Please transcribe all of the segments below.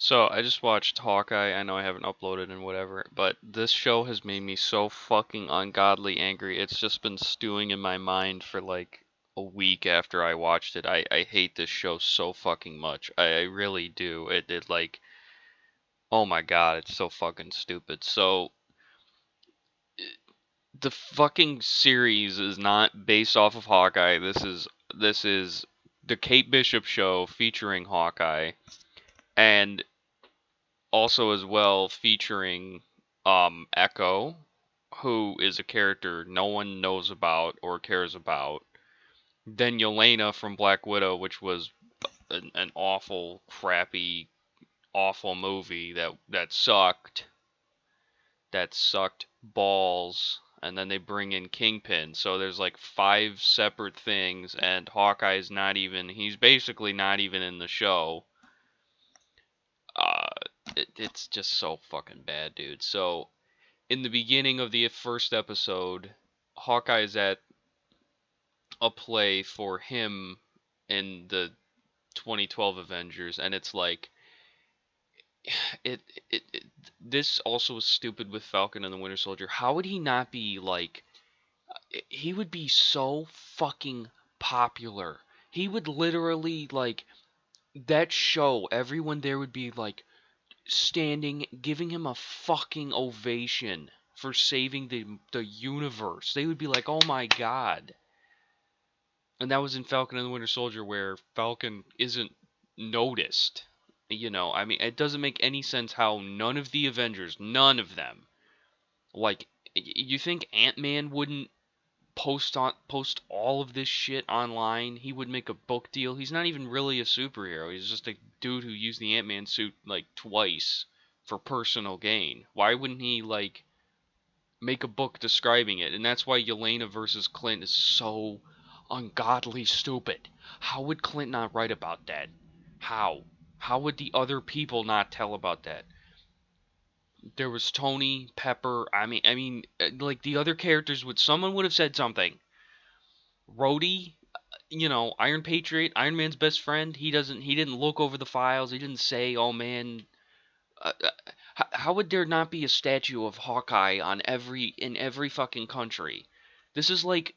So I just watched Hawkeye. I know I haven't uploaded and whatever, but this show has made me so fucking ungodly angry. It's just been stewing in my mind for like a week after I watched it. I hate this show so fucking much. I really do. It like, oh my god, it's so fucking stupid. So the fucking series is not based off of Hawkeye. This is the Kate Bishop show featuring Hawkeye, and also as well featuring Echo, who is a character no one knows about or cares about. Then Yelena from Black Widow, which was an awful, crappy, awful movie that sucked balls. And then they bring in Kingpin, so there's like five separate things, and Hawkeye's not even, he's basically not even in the show. Uh, it's just so fucking bad, dude. So in the beginning of the first episode, Hawkeye is at a play for him in the 2012 Avengers, and it's like it, it this also is stupid with Falcon and the Winter Soldier. How would he not be like? He would be so fucking popular. He would literally like that show. Everyone there would be like standing, giving him a fucking ovation for saving the universe. They would be like, "Oh my god!" And that was in Falcon and the Winter Soldier, where Falcon isn't noticed. I mean, it doesn't make any sense how none of the Avengers, none of them, like, you think Ant-Man wouldn't post all of this shit online? He would make a book deal. He's not even really a superhero. He's just a dude who used the Ant-Man suit like twice for personal gain. Why wouldn't he like make a book describing it? And that's why Yelena versus Clint is so ungodly stupid. How would Clint not write about that? How? How would the other people not tell about that? There was Tony, Pepper. I mean, like the other characters would. Someone would have said something. Rhodey, Iron Patriot, Iron Man's best friend. He doesn't. He didn't look over the files. He didn't say, "Oh man." How would there not be a statue of Hawkeye on every fucking country? This is like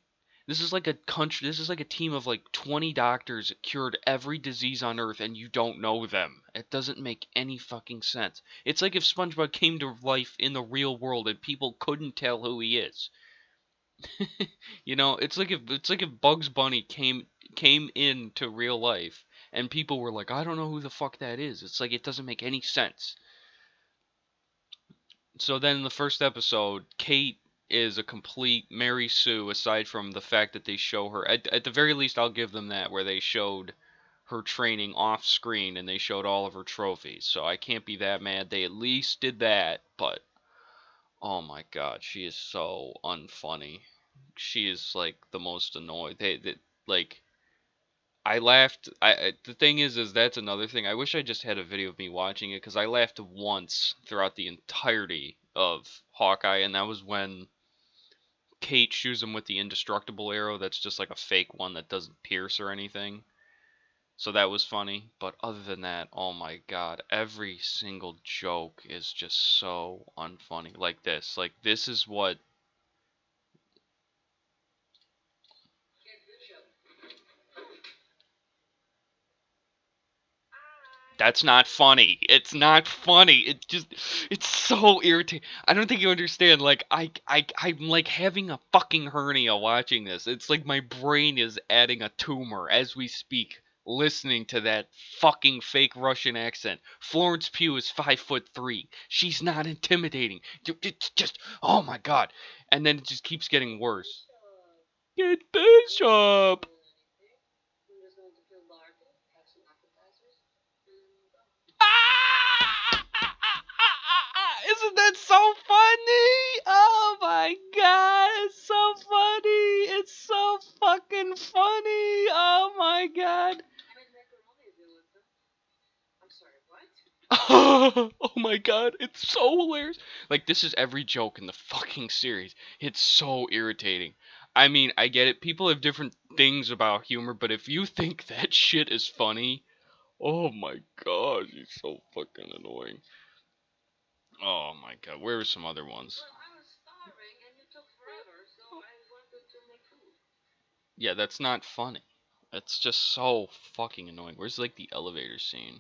this is like a country. This is like a team of like 20 doctors that cured every disease on Earth, and you don't know them. It doesn't make any fucking sense. It's like if SpongeBob came to life in the real world and people couldn't tell who he is. It's like if Bugs Bunny came into real life and people were like, I don't know who the fuck that is. It's like it doesn't make any sense. So then in the first episode, Kate is a complete Mary Sue, aside from the fact that they show her, at the very least I'll give them that, where they showed her training off screen and they showed all of her trophies. So I can't be that mad. They at least did that, but oh my god, she is so unfunny. She is like the most annoying. They like I laughed. The thing is that's another thing. I wish I just had a video of me watching it, because I laughed once throughout the entirety of Hawkeye, and that was when Kate shoots him with the indestructible arrow. That's just like a fake one that doesn't pierce or anything. So that was funny. But other than that, oh my god, every single joke is just so unfunny. Like this. Like this is what That's not funny. It's not funny. It's so irritating. I don't think you understand. Like, I'm like having a fucking hernia watching this. It's like my brain is adding a tumor as we speak, listening to that fucking fake Russian accent. Florence Pugh is 5'3". She's not intimidating. It's just, oh my god. And then it just keeps getting worse. Get Bishop. Isn't that so funny? Oh my god, it's so funny. It's so fucking funny. Oh my god. Oh my god, it's so hilarious. Like, this is every joke in the fucking series. It's so irritating. I mean, I get it. People have different things about humor, but if you think that shit is funny, Oh my god, she's so fucking annoying. Oh my god, where are some other ones? Yeah, that's not funny. That's just so fucking annoying. Where's like the elevator scene?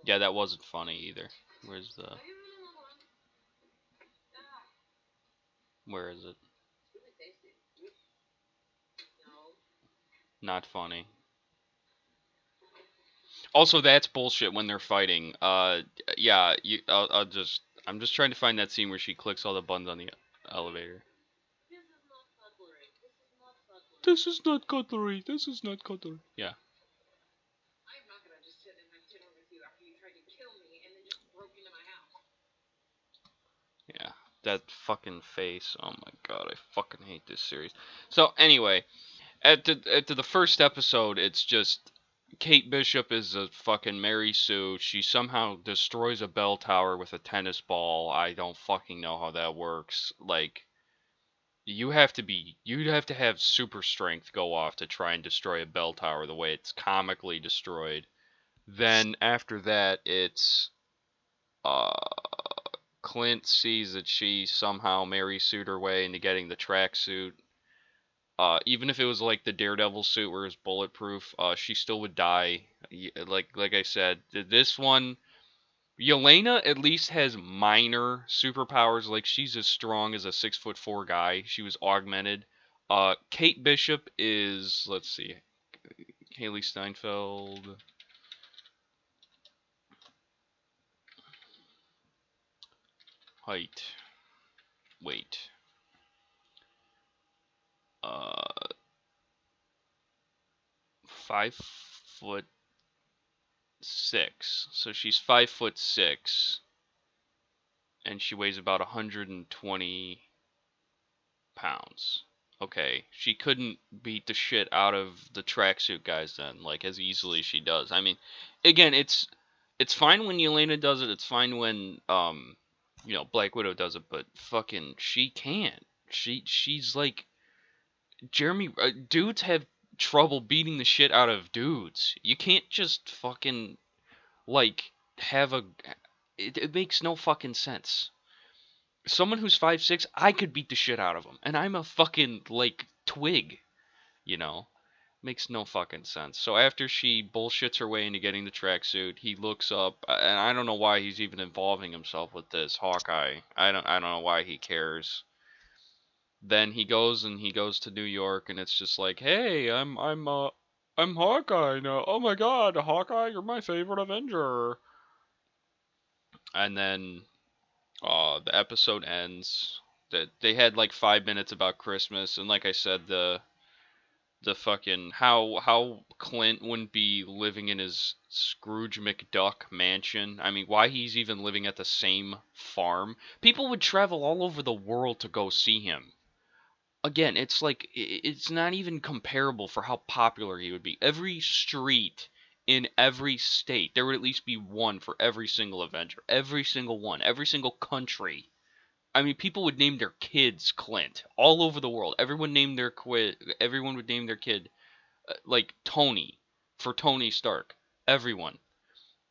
Yeah, that wasn't funny either. Where's the? Where is it? Not funny. Also, that's bullshit when they're fighting. Yeah, I'm just trying to find that scene where she clicks all the buttons on the elevator. This is not cutlery. This is not cutlery. Yeah. Yeah. That fucking face. Oh my god, I fucking hate this series. So anyway, at the first episode, it's just Kate Bishop is a fucking Mary Sue. She somehow destroys a bell tower with a tennis ball. I don't fucking know how that works. Like, you'd have to have super strength go off to try and destroy a bell tower the way it's comically destroyed. Then after that, it's uh Clint sees that she somehow Mary sued her way into getting the tracksuit. Even if it was like the Daredevil suit where it's bulletproof, she still would die. Like I said, this one, Yelena at least has minor superpowers. Like she's as strong as a 6'4" guy. She was augmented. Kate Bishop is, let's see, Haley Steinfeld. Height, weight, uh, 5'6". So she's 5'6", and she weighs about 120 pounds. Okay, she couldn't beat the shit out of the tracksuit guys then, like as easily as she does. I mean, again, it's fine when Yelena does it. It's fine when Black Widow does it, but fucking she can't. She's like Jeremy. Dudes have trouble beating the shit out of dudes. You can't just fucking like have a. It makes no fucking sense. Someone who's 5'6", I could beat the shit out of him, and I'm a fucking like twig, you know. Makes no fucking sense. So after she bullshits her way into getting the tracksuit, he looks up, and I don't know why he's even involving himself with this Hawkeye. I don't know why he cares. Then he goes to New York, and it's just like, hey, I'm Hawkeye now. Oh my God, Hawkeye, you're my favorite Avenger. And then the episode ends. That they had like 5 minutes about Christmas, and like I said, the fucking how Clint wouldn't be living in his Scrooge McDuck mansion. I mean, why he's even living at the same farm. People would travel all over the world to go see him. Again, it's like it's not even comparable for how popular he would be. Every street in every state, there would at least be one for every single Avenger. Every single one, every single country. I mean, people would name their kids Clint all over the world. Everyone would name their kid like Tony for Tony Stark. Everyone.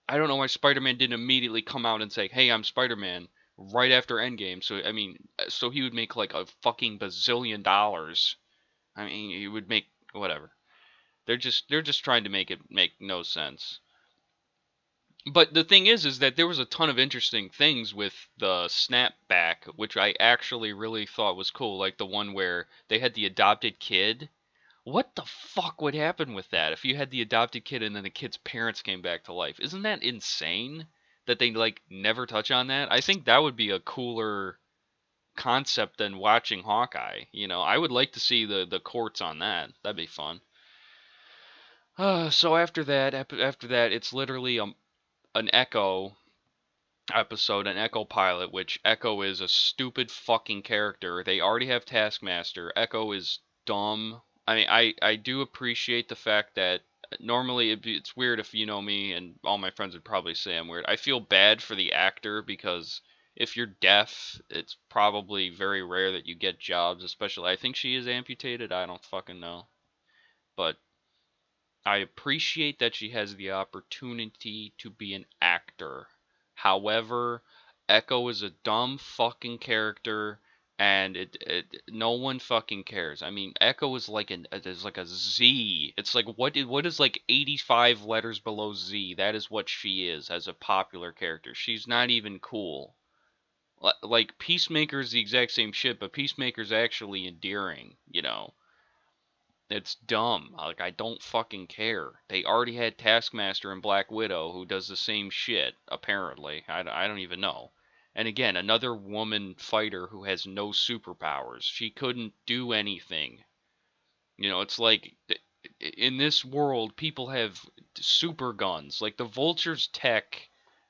I don't know why Spider-Man didn't immediately come out and say, "Hey, I'm Spider-Man," right after Endgame. So I mean, so he would make like a fucking bazillion dollars. I mean, he would make whatever. They're just trying to make it make no sense. But the thing is that there was a ton of interesting things with the snapback, which I actually really thought was cool. Like the one where they had the adopted kid. What the fuck would happen with that if you had the adopted kid and then the kid's parents came back to life? Isn't that insane that they like never touch on that? I think that would be a cooler concept than watching Hawkeye. I would like to see the courts on that. That'd be fun. So after that, it's literally an Echo episode, an Echo pilot, which Echo is a stupid fucking character. They already have Taskmaster. Echo is dumb. I mean, I do appreciate the fact that normally it's weird if you know me, and all my friends would probably say I'm weird. I feel bad for the actor because if you're deaf, it's probably very rare that you get jobs, especially I think she is amputated, I don't fucking know. But I appreciate that she has the opportunity to be an actor. However, Echo is a dumb fucking character, and no one fucking cares. I mean, Echo is like is like a Z. It's like what is like 85 letters below Z? That is what she is as a popular character. She's not even cool. Like Peacemaker's the exact same shit, but Peacemaker's actually endearing, you know. It's dumb. Like, I don't fucking care. They already had Taskmaster and Black Widow who does the same shit, apparently. I don't even know. And again, another woman fighter who has no superpowers. She couldn't do anything. You know, it's like in this world, people have super guns. Like the Vulture's tech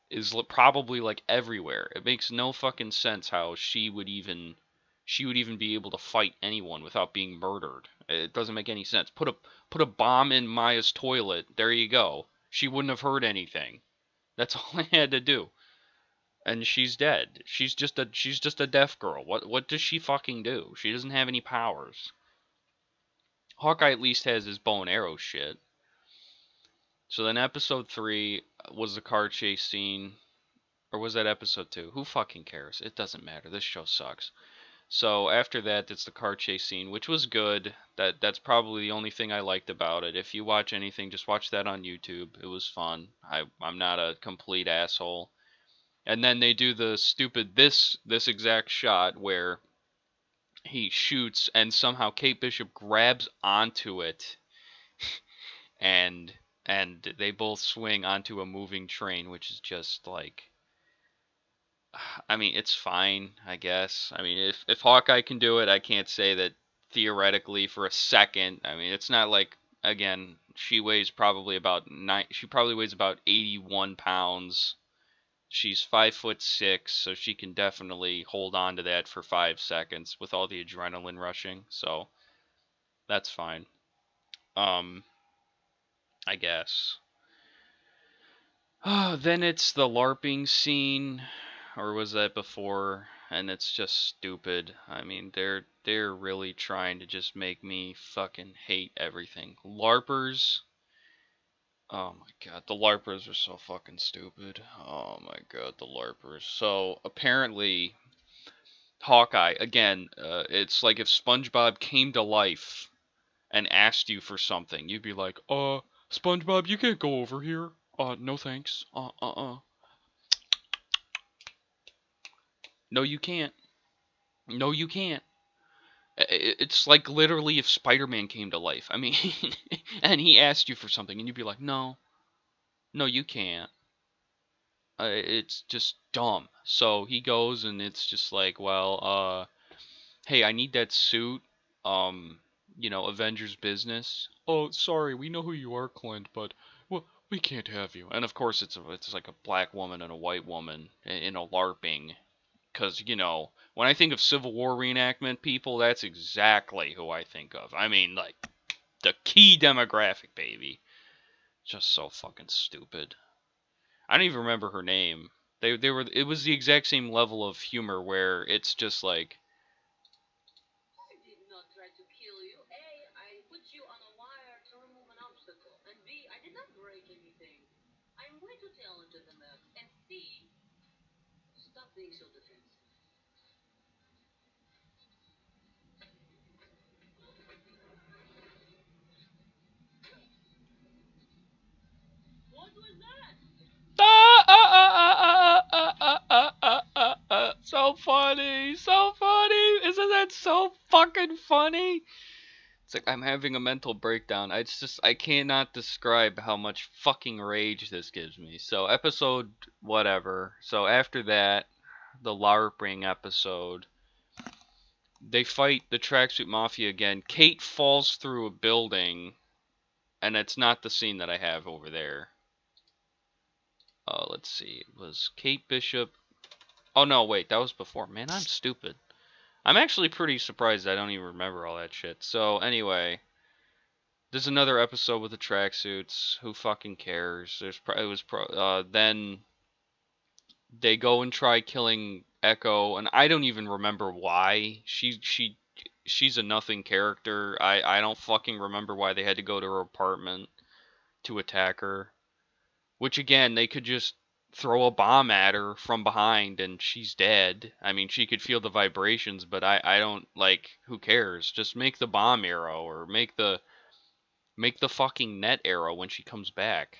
is probably like everywhere. It makes no fucking sense how she would even be able to fight anyone without being murdered. It doesn't make any sense. Put a bomb in Maya's toilet. There you go. She wouldn't have heard anything. That's all I had to do. And she's dead. She's just a deaf girl. What does she fucking do? She doesn't have any powers. Hawkeye at least has his bow and arrow shit. So then episode 3 was the car chase scene. Or was that episode 2? Who fucking cares? It doesn't matter. This show sucks. So after that, it's the car chase scene, which was good. That's probably the only thing I liked about it. If you watch anything, just watch that on YouTube. It was fun. I'm not a complete asshole. And then they do the stupid this exact shot where he shoots and somehow Kate Bishop grabs onto it and they both swing onto a moving train, which is just like, I mean, it's fine, I guess. I mean, if Hawkeye can do it, I can't say that theoretically for a second. I mean, it's not like, again, she probably weighs about 81 pounds. She's 5'6", so she can definitely hold on to that for 5 seconds with all the adrenaline rushing. So that's fine. Um, I guess. Then it's the LARPing scene, or was that before? And it's just stupid. I mean, they're really trying to just make me fucking hate everything. LARPers. Oh my god, the LARPers are so fucking stupid. Oh my god, the LARPers. So apparently, Hawkeye again. It's like if SpongeBob came to life and asked you for something, you'd be like, SpongeBob, you can't go over here. No thanks. No, you can't. No, you can't. It's like literally if Spider-Man came to life. I mean, and he asked you for something, and you'd be like, no, no, you can't. It's just dumb. So he goes, and it's just like, well, hey, I need that suit. Um, Avengers business. Oh, sorry, we know who you are, Clint, but well, we can't have you. And of course, it's like a black woman and a white woman in a LARPing. Because, when I think of Civil War reenactment people, that's exactly who I think of. I mean, like, the key demographic, baby. Just so fucking stupid. I don't even remember her name. It was the exact same level of humor where it's just like, so funny, so funny. Isn't that so fucking funny? It's like I'm having a mental breakdown. I cannot describe how much fucking rage this gives me. So episode whatever. So after that, the LARPing episode, they fight the Tracksuit Mafia again. Kate falls through a building, and it's not the scene that I have over there. Let's see. It was Kate Bishop. Oh no, wait, that was before. Man, I'm stupid. I'm actually pretty surprised I don't even remember all that shit. So anyway, there's another episode with the tracksuits. Who fucking cares? Then they go and try killing Echo, and I don't even remember why. She's a nothing character. I don't fucking remember why they had to go to her apartment to attack her. Which again, they could just throw a bomb at her from behind and she's dead. I mean, she could feel the vibrations, but I don't like. Who cares? Just make the bomb arrow or make the fucking net arrow when she comes back.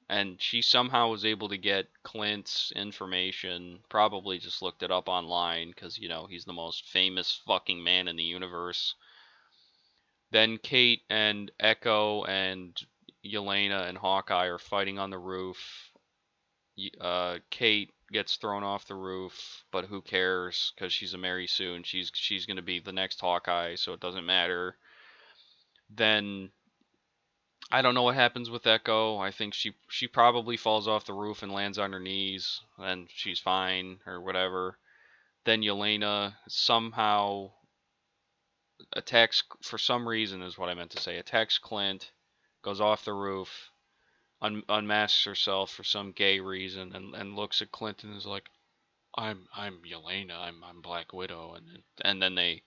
And she somehow was able to get Clint's information. Probably just looked it up online because, he's the most famous fucking man in the universe. Then Kate and Echo and Yelena and Hawkeye are fighting on the roof. Kate gets thrown off the roof, but who cares? Because she's a Mary Sue and she's gonna be the next Hawkeye, so it doesn't matter. Then I don't know what happens with Echo. I think she probably falls off the roof and lands on her knees, and she's fine or whatever. Then Yelena somehow attacks, for some reason is what I meant to say, attacks Clint, goes off the roof, unmasks herself for some gay reason, and looks at Clint and is like, I'm Yelena, I'm Black Widow, and then they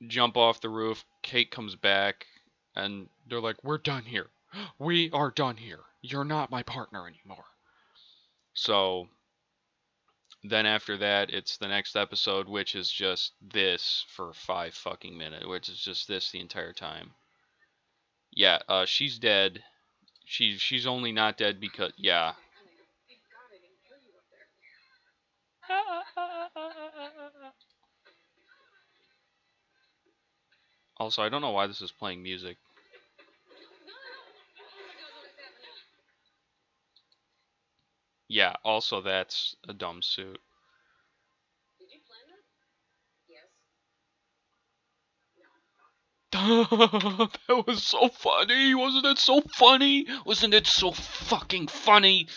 jump off the roof. Kate comes back, and they're like, "We're done here. We are done here. You're not my partner anymore." So then after that, it's the next episode, which is just this for 5 fucking minutes, which is just this the entire time. Yeah, she's dead. She's only not dead because yeah. Also, I don't know why this is playing music. Yeah, also that's a dumb suit. That was so funny. Wasn't it so funny? Wasn't it so fucking funny?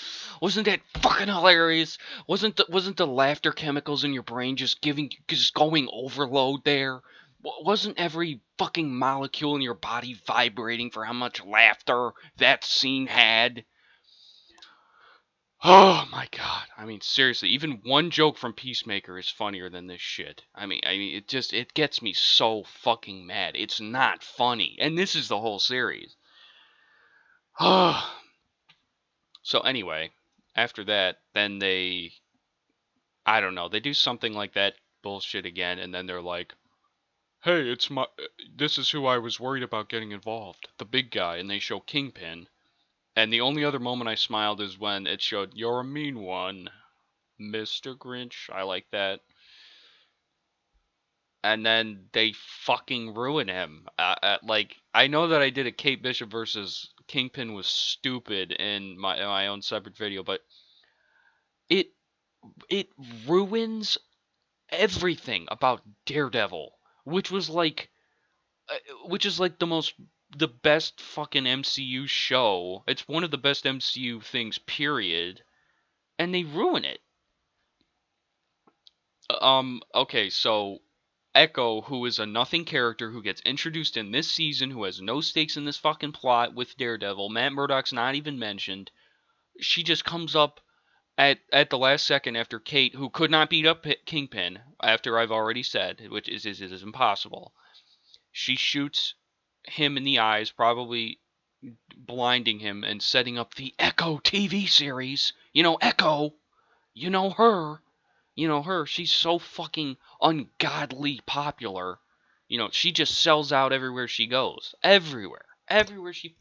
Wasn't that fucking hilarious? Wasn't the laughter chemicals in your brain just going overload there? Wasn't every fucking molecule in your body vibrating for how much laughter that scene had? Oh my god. I mean, seriously, even one joke from Peacemaker is funnier than this shit. I mean, it gets me so fucking mad. It's not funny. And this is the whole series. So anyway, after that, then I don't know, they do something like that bullshit again, and then they're like, "Hey, this is who I was worried about getting involved. The big guy," and they show Kingpin. And the only other moment I smiled is when it showed, "You're a mean one, Mr. Grinch." I like that. And then they fucking ruin him. Like, I know that I did a Kate Bishop versus Kingpin was stupid in my own separate video, but it it ruins everything about Daredevil, which was like, which is like the best fucking MCU show. It's one of the best MCU things, period, and they ruin it. Okay, so Echo, who is a nothing character who gets introduced in this season, who has no stakes in this fucking plot with Daredevil. Matt Murdock's not even mentioned. She just comes up at the last second after Kate, who could not beat up Kingpin, after I've already said, which is impossible. She shoots him in the eyes, probably blinding him and setting up the Echo TV series. Echo. You know her. She's so fucking ungodly popular. She just sells out everywhere she goes. Everywhere. Everywhere she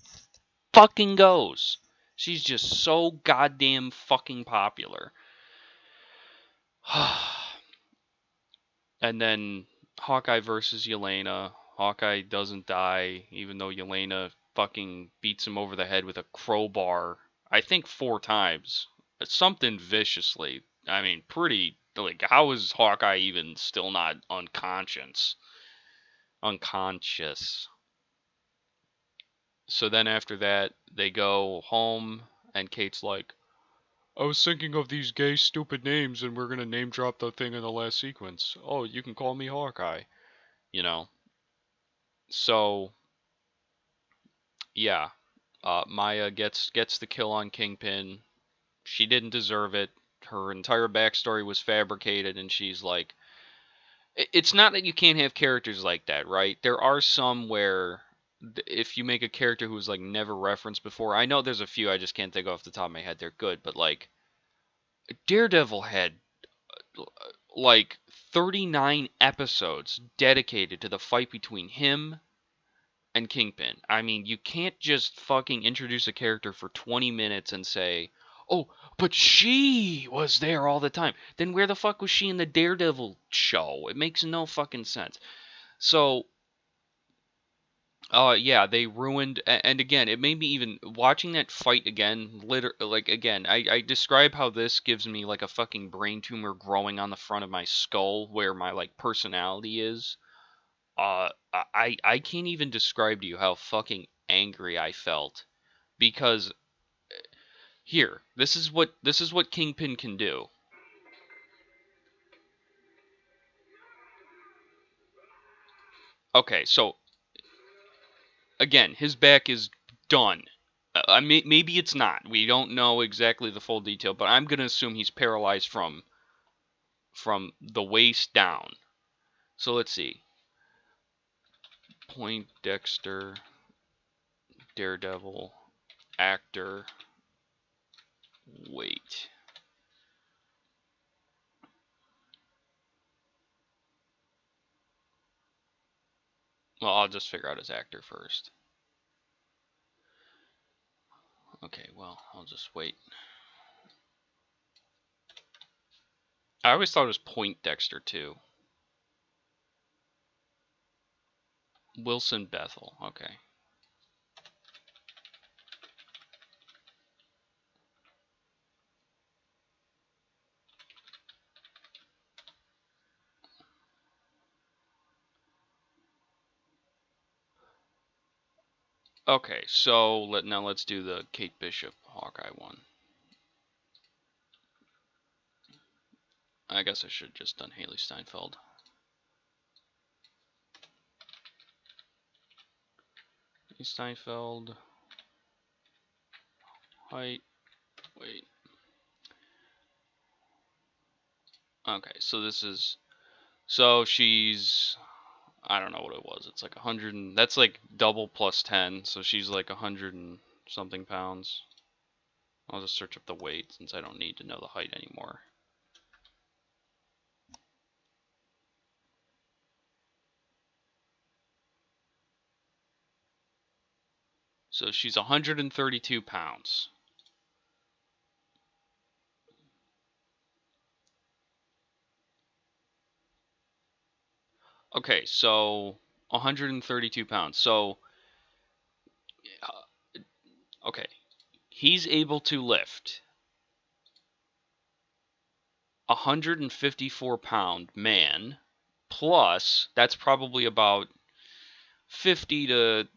fucking goes. She's just so goddamn fucking popular. And then Hawkeye versus Yelena. Hawkeye doesn't die, even though Yelena fucking beats him over the head with a crowbar. I think 4 times. Something viciously. I mean, pretty. Like, how is Hawkeye even still not unconscious? Unconscious. So then after that, they go home, and Kate's like, "I was thinking of these gay, stupid names, and we're gonna name drop the thing in the last sequence. Oh, you can call me Hawkeye." You know. So yeah, Maya gets the kill on Kingpin. She didn't deserve it. her entire backstory was fabricated, and she's like, it's not that you can't have characters like that, right? There are some where if you make a character who's like never referenced before, I know there's a few I just can't think off the top of my head. They're good, but like Daredevil had like 39 episodes dedicated to the fight between him and Kingpin. I mean, you can't just fucking introduce a character for 20 minutes and say, "Oh, but she was there all the time." Then where the fuck was she in the Daredevil show? It makes no fucking sense. So, yeah, they ruined, and again, it made me even watching that fight again. Like again, I describe how this gives me like a fucking brain tumor growing on the front of my skull where my like personality is. I can't even describe to you how fucking angry I felt because here, this is what Kingpin can do. Okay, so again, his back is done. I mean, maybe it's not. We don't know exactly the full detail, but I'm gonna assume he's paralyzed from the waist down. So let's see. Poindexter, Daredevil, actor, weight. Well, I'll just figure out his actor first. Okay, well, I'll just wait. I always thought it was Poindexter too. Wilson Bethel. Okay. Okay, so now let's do the Kate Bishop Hawkeye one. I guess I should have just done Haley Steinfeld. Haley Steinfeld. Height. Wait. Okay, so this is. So she's. I don't know what it was. It's like 100 and. That's like double plus 10. So she's like 100 and something pounds. I'll just search up the weight since I don't need to know the height anymore. So she's 132 pounds. Okay, so 132 pounds. So, okay, he's able to lift 154-pound man, plus that's probably about 50 to.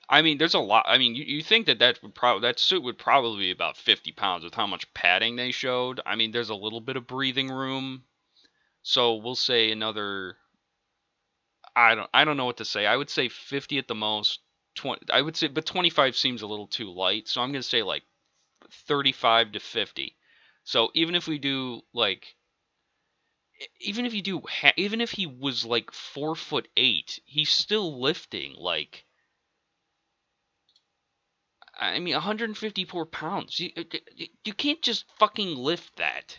I mean, there's a lot. I mean, you think that suit would probably be about 50 pounds with how much padding they showed. I mean, there's a little bit of breathing room, so we'll say another. I don't know what to say. I would say 50 at the most. 20. I would say, but 25 seems a little too light, so I'm gonna say like 35 to 50. So even if we do like, even if you do, even if he was like 4'8", he's still lifting like, I mean, 154 pounds. You can't just fucking lift that.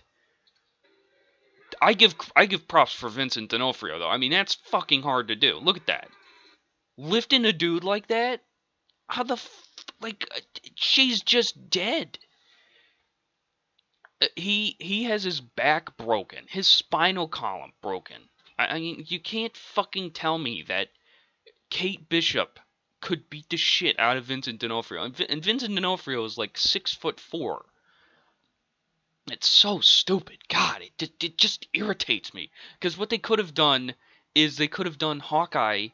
I give props for Vincent D'Onofrio though. I mean, that's fucking hard to do. Look at that, lifting a dude like that. How the like, she's just dead. He has his back broken, his spinal column broken. I mean, you can't fucking tell me that Kate Bishop could beat the shit out of Vincent D'Onofrio. And Vincent D'Onofrio is like 6'4". It's so stupid. God, it just irritates me. Because what they could have done is they could have done Hawkeye.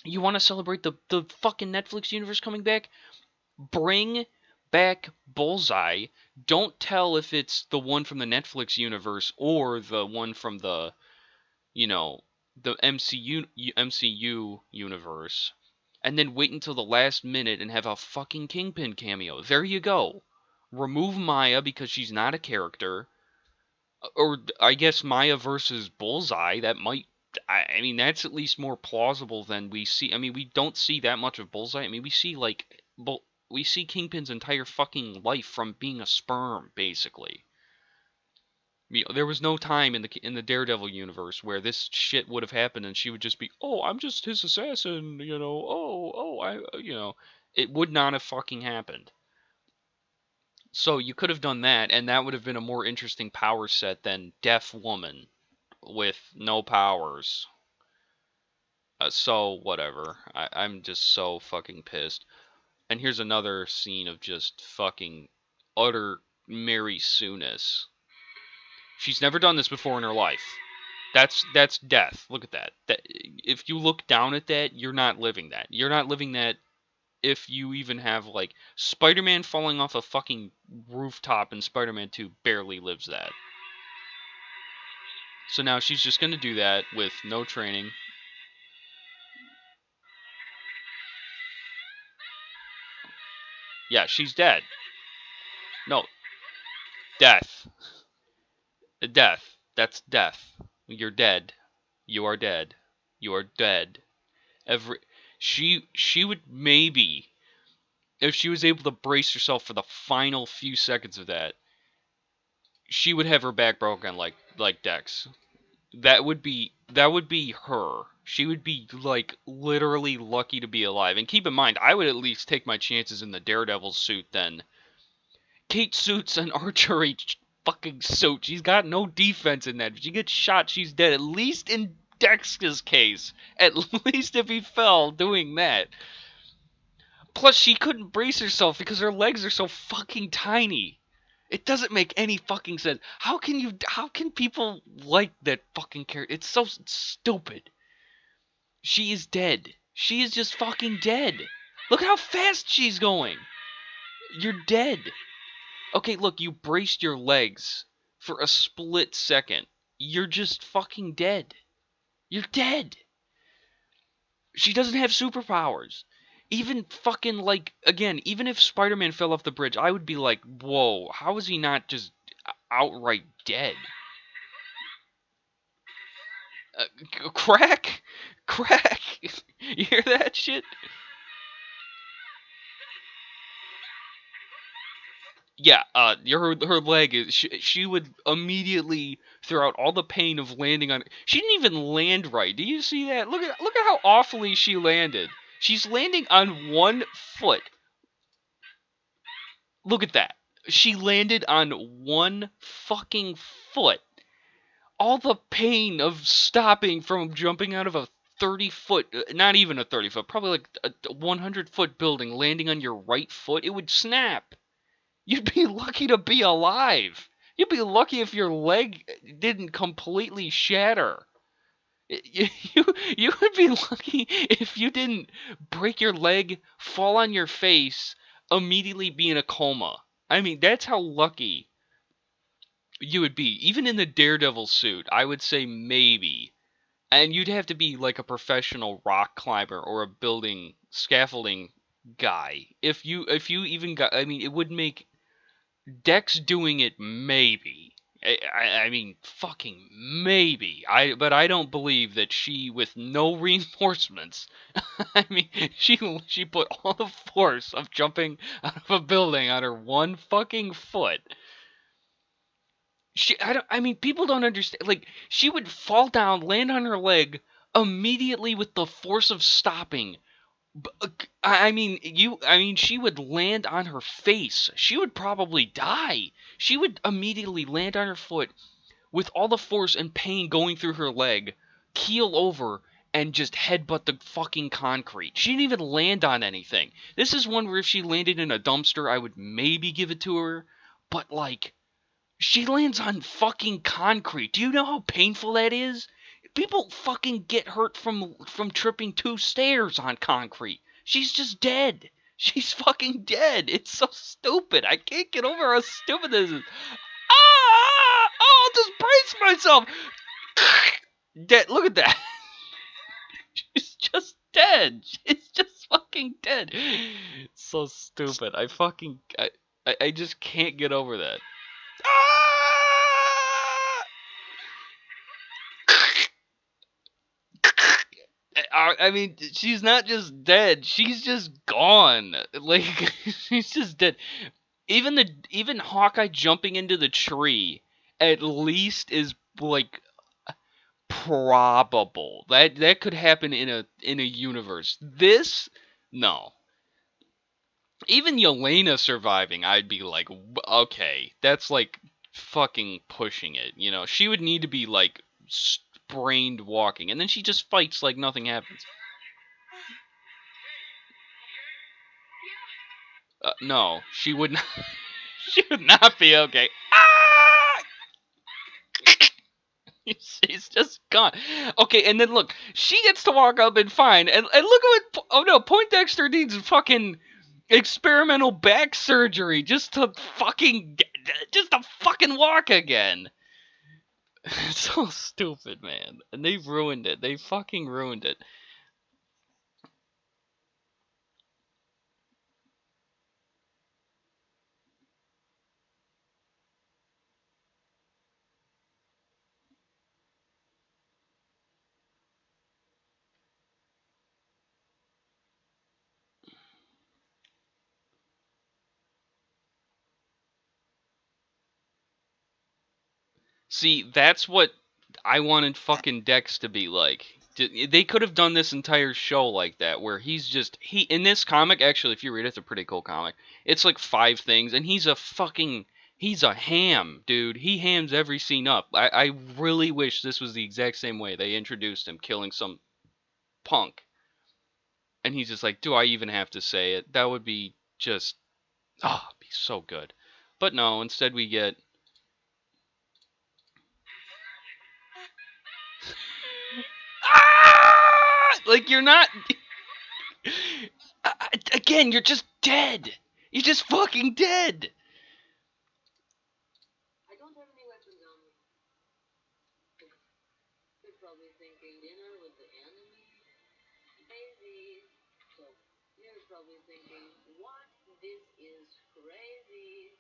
You want to celebrate the fucking Netflix universe coming back? Bring back Bullseye. Don't tell if it's the one from the Netflix universe or the one from the, the MCU universe. And then wait until the last minute and have a fucking Kingpin cameo. There you go. remove Maya because she's not a character, or I guess Maya versus Bullseye. That might. I mean, that's at least more plausible than we see. I mean, we don't see that much of Bullseye. I mean, we see we see Kingpin's entire fucking life from being a sperm, basically. There was no time in the Daredevil universe where this shit would have happened, and she would just be, "Oh, I'm just his assassin," you know. It would not have fucking happened. So you could have done that, and that would have been a more interesting power set than Deaf Woman with no powers. So whatever. I'm just so fucking pissed. And here's another scene of just fucking utter Mary Sue-ness. She's never done this before in her life. That's death. Look at that. If you look down at that, you're not living that. You're not living that if you even have like Spider-Man falling off a fucking rooftop in Spider-Man 2 barely lives that. So now she's just going to do that with no training. Yeah, she's dead. No, death. Death. That's death. You're dead. You are dead. You are dead. Every she would maybe, if she was able to brace herself for the final few seconds of that, she would have her back broken like Dex. That would be her. She would be like literally lucky to be alive. And keep in mind, I would at least take my chances in the Daredevil suit then. Kate Suit's an archery fucking suit. She's got no defense in that. If she gets shot, she's dead. At least in Dex's case. At least if he fell doing that. Plus, she couldn't brace herself because her legs are so fucking tiny. It doesn't make any fucking sense. How can people like that fucking character? It's so stupid. She is dead. She is just fucking dead. Look at how fast she's going. You're dead. Okay, look, you braced your legs for a split second. You're just fucking dead. You're dead. She doesn't have superpowers. Even fucking like again, even if Spider-Man fell off the bridge, I would be like, "Whoa, how is he not just outright dead?" Crack, crack. You hear that shit? Yeah, her leg is she would immediately throw out all the pain of landing on. She didn't even land right. Do you see that? Look at how awfully she landed. She's landing on one foot. Look at that. She landed on one fucking foot. All the pain of stopping from jumping out of a 30-foot, not even a 30-foot, probably like a 100-foot building, landing on your right foot, it would snap. You'd be lucky to be alive. You'd be lucky if your leg didn't completely shatter. You, you would be lucky if you didn't break your leg, fall on your face, immediately be in a coma. I mean, that's how lucky you would be. Even in the Daredevil suit, I would say maybe. And you'd have to be like a professional rock climber or a building scaffolding guy. If you even got, I mean, it would make Dex doing it maybe. I mean, fucking maybe. But I don't believe that she, with no reinforcements, I mean, she put all the force of jumping out of a building on her one fucking foot. I mean, people don't understand. Like, she would fall down, land on her leg immediately with the force of stopping. I mean, she would land on her face. She would probably die. She would immediately land on her foot with all the force and pain going through her leg, keel over, and just headbutt the fucking concrete. She didn't even land on anything. This is one where if she landed in a dumpster, I would maybe give it to her. But, like, she lands on fucking concrete. Do you know how painful that is? People fucking get hurt from tripping 2 stairs on concrete. She's just dead. She's fucking dead. It's so stupid. I can't get over how stupid this is. Ah! Oh, I'll just brace myself. Dead. Look at that. She's just dead. She's just fucking dead. So stupid. I just can't get over that. I mean, she's not just dead; she's just gone. Like she's just dead. Even Hawkeye jumping into the tree at least is like probable. That could happen in a universe. This no. Even Yelena surviving, I'd be like, okay, that's like fucking pushing it. You know, she would need to be like sprained walking, and then she just fights like nothing happens. No, she would not. She would not be okay. Ah! She's just gone. Okay, and then look, she gets to walk up and fine, and look at what. Oh no, Poindexter needs fucking experimental back surgery just to fucking walk again. It's so stupid, man. And they ruined it. They fucking ruined it. See, that's what I wanted fucking Dex to be like. They could have done this entire show like that, where he in this comic. Actually, if you read it, it's a pretty cool comic. It's like 5 things, and he's a ham, dude. He hams every scene up. I really wish this was the exact same way they introduced him, killing some punk, and he's just like, do I even have to say it? That would be just be so good. But no, instead we get like you're not. Again, you're just dead. You're just fucking dead. I don't have any weapons on me. You're probably thinking dinner with the enemy. Crazy. So you're probably thinking, what? This is crazy.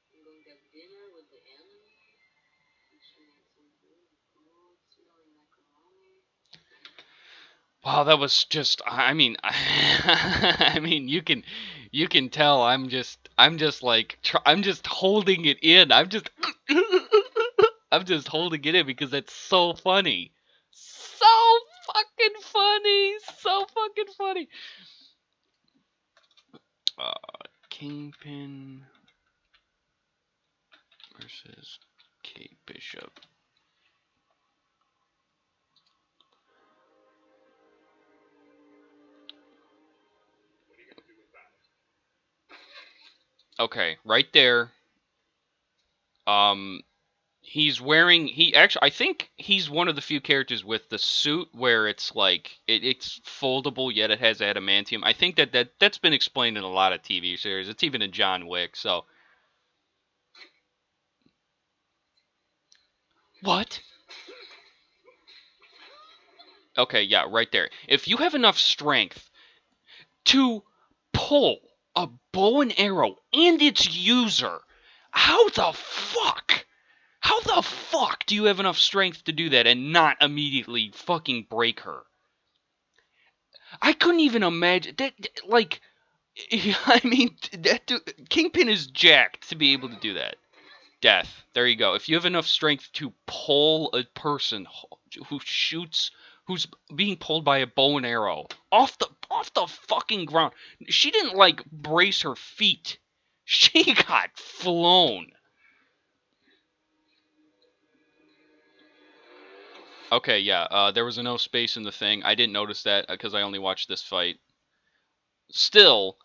I'm going to have dinner with the enemy. Wow, that was just. I mean, I mean, you can tell. I'm just like, I'm just holding it in. I'm just holding it in because it's so funny, so fucking funny, so fucking funny. Kingpin versus Kate Bishop. Okay, right there. Um, he actually, I think he's one of the few characters with the suit where it's like it's foldable yet it has adamantium. I think that's been explained in a lot of TV series. It's even in John Wick. So what? Okay, yeah, right there. If you have enough strength to pull a bow and arrow and its user, how the fuck? How the fuck do you have enough strength to do that and not immediately fucking break her? I couldn't even imagine that. Like, I mean, Kingpin is jacked to be able to do that. Death. There you go. If you have enough strength to pull a person who's being pulled by a bow and arrow off the fucking ground. She didn't like brace her feet. She got flown. Okay, yeah. There was no space in the thing. I didn't notice that because I only watched this fight. Still,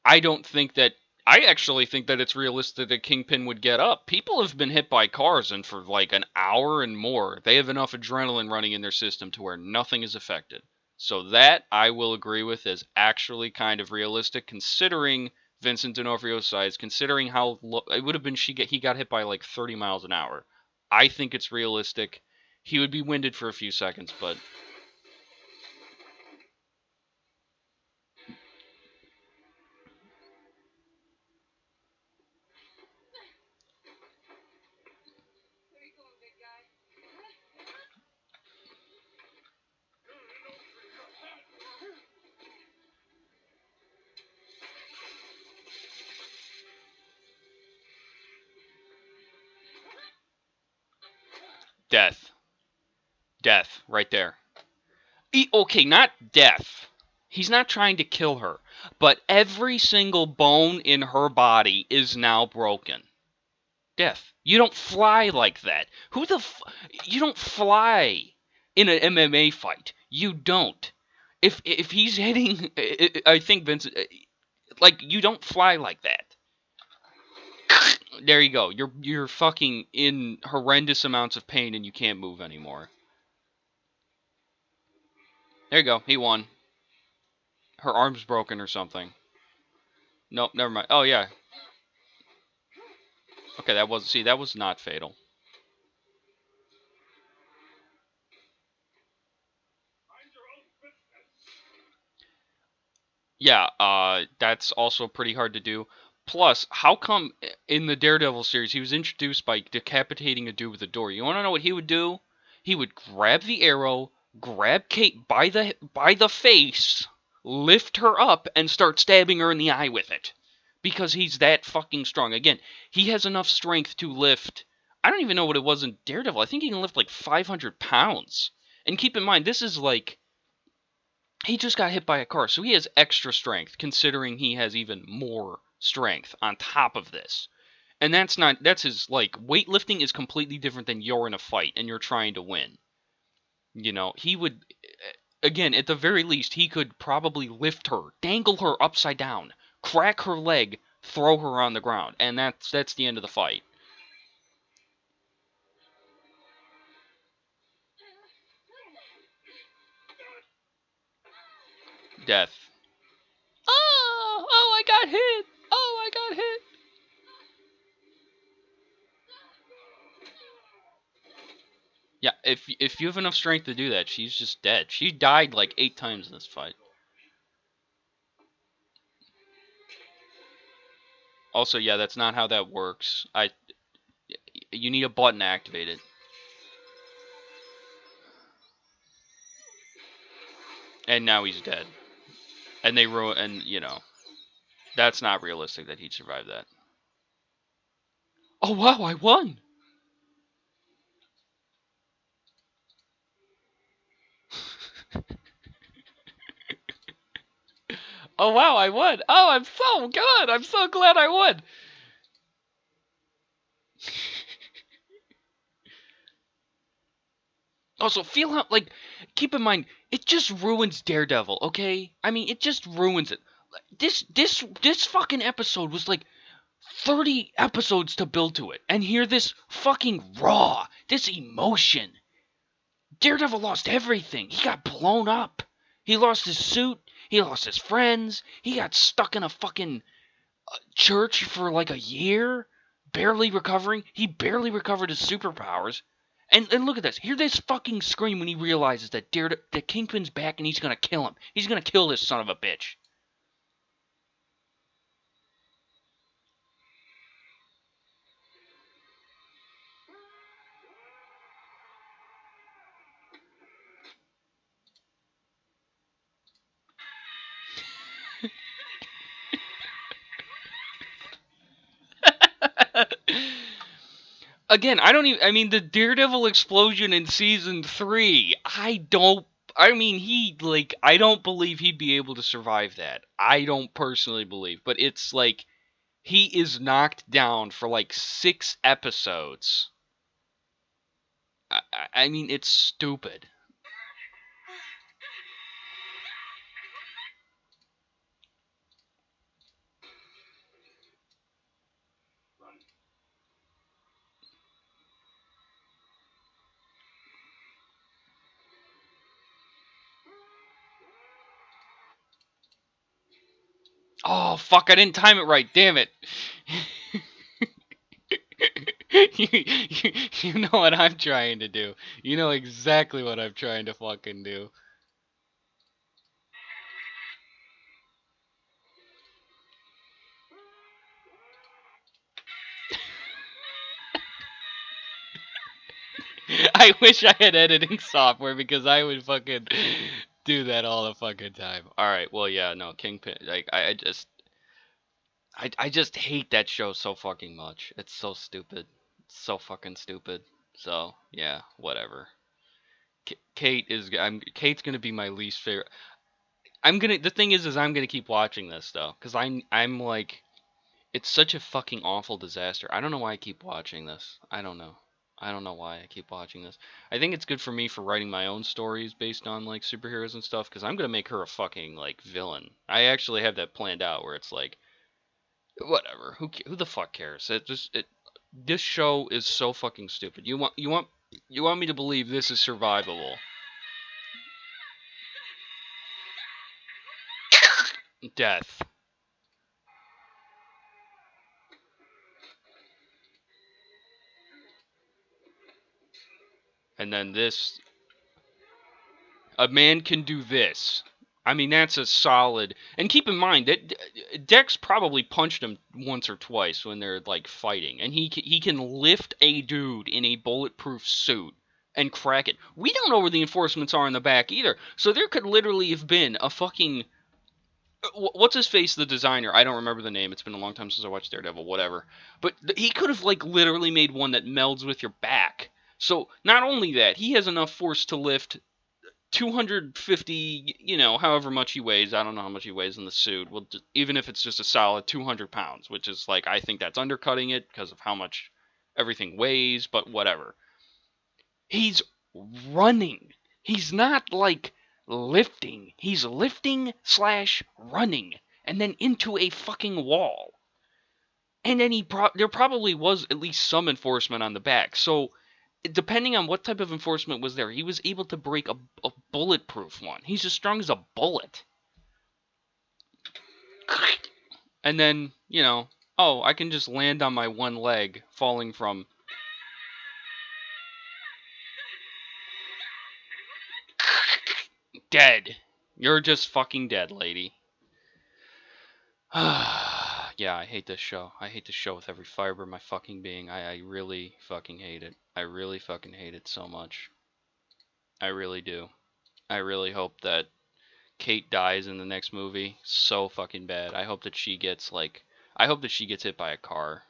I don't think that. I actually think that it's realistic that Kingpin would get up. People have been hit by cars, and for like an hour and more, they have enough adrenaline running in their system to where nothing is affected. So that I will agree with is actually kind of realistic, considering Vincent D'Onofrio's size, considering how it would have been. He got hit by like 30 miles an hour. I think it's realistic. He would be winded for a few seconds, but Death. Death. Right there. Okay, not death. He's not trying to kill her. But every single bone in her body is now broken. Death. You don't fly like that. You don't fly in an MMA fight. You don't. If he's hitting, I think Vince, like, you don't fly like that. There you go. You're fucking in horrendous amounts of pain and you can't move anymore. There you go. He won. Her arm's broken or something. Nope, never mind. Oh yeah. Okay, that was not fatal. Yeah, that's also pretty hard to do. Plus, how come in the Daredevil series he was introduced by decapitating a dude with a door? You want to know what he would do? He would grab the arrow, grab Kate by the face, lift her up, and start stabbing her in the eye with it. Because he's that fucking strong. Again, he has enough strength to lift. I don't even know what it was in Daredevil. I think he can lift like 500 pounds. And keep in mind, this is like he just got hit by a car, so he has extra strength, considering he has even more strength on top of this. And that's his, like, weightlifting is completely different than you're in a fight and you're trying to win. You know, he would, again, at the very least, he could probably lift her, dangle her upside down, crack her leg, throw her on the ground, and that's the end of the fight. Death. Oh, I got hit. Oh, I got hit. Yeah, if you have enough strength to do that, she's just dead. She died like 8 times in this fight. Also, yeah, that's not how that works. You need a button to activate it. And now he's dead. And they ruin, and that's not realistic that he'd survive that. Oh wow, I won. Oh wow, I won. Oh, I'm so good. I'm so glad I won. Also, feel how, like, keep in mind, it just ruins Daredevil, okay? I mean, it just ruins it. This fucking episode was like 30 episodes to build to it. And hear this fucking raw, this emotion. Daredevil lost everything. He got blown up. He lost his suit. He lost his friends. He got stuck in a fucking church for like a year, barely recovering. He barely recovered his superpowers. And look at this. Hear this fucking scream when he realizes that that Kingpin's back and he's gonna kill him. He's gonna kill this son of a bitch. Again, I don't even. I mean, the Daredevil explosion in season 3. I don't. I mean, I don't believe he'd be able to survive that. I don't personally believe. But it's like, he is knocked down for like 6 episodes. I mean, it's stupid. Oh, fuck, I didn't time it right. Damn it. You know what I'm trying to do. You know exactly what I'm trying to fucking do. I wish I had editing software because I would fucking do that all the fucking time. Alright, well, yeah, no, Kingpin, like, I just hate that show so fucking much. It's so stupid. It's so fucking stupid. So yeah, whatever. Kate's gonna be my least favorite. The thing is I'm gonna keep watching this though, because I'm like, it's such a fucking awful disaster. I don't know why I keep watching this. I don't know. I don't know why I keep watching this. I think it's good for me for writing my own stories based on like superheroes and stuff, because I'm gonna make her a fucking like villain. I actually have that planned out where it's like, whatever. Who the fuck cares? This show is so fucking stupid. You want me to believe this is survivable? Death. And then this, a man can do this. I mean, that's a solid. And keep in mind that Dex probably punched him once or twice when they're like fighting, and he can lift a dude in a bulletproof suit and crack it. We don't know where the enforcements are in the back either, so there could literally have been a fucking what's his face, the designer. I don't remember the name. It's been a long time since I watched Daredevil. Whatever, but he could have like literally made one that melds with your back. So not only that, he has enough force to lift 250, however much he weighs. I don't know how much he weighs in the suit. Well, even if it's just a solid 200 pounds, which is like, I think that's undercutting it because of how much everything weighs, but whatever. He's running. He's not like lifting. He's lifting slash running and then into a fucking wall. And then there probably was at least some enforcement on the back. So depending on what type of enforcement was there, he was able to break a bulletproof one. He's as strong as a bullet. And then, oh, I can just land on my one leg, falling from. Dead. You're just fucking dead, lady. Yeah, I hate this show. I hate this show with every fiber of my fucking being. I really fucking hate it. I really fucking hate it so much. I really do. I really hope that Kate dies in the next movie so fucking bad. I hope that she gets hit by a car.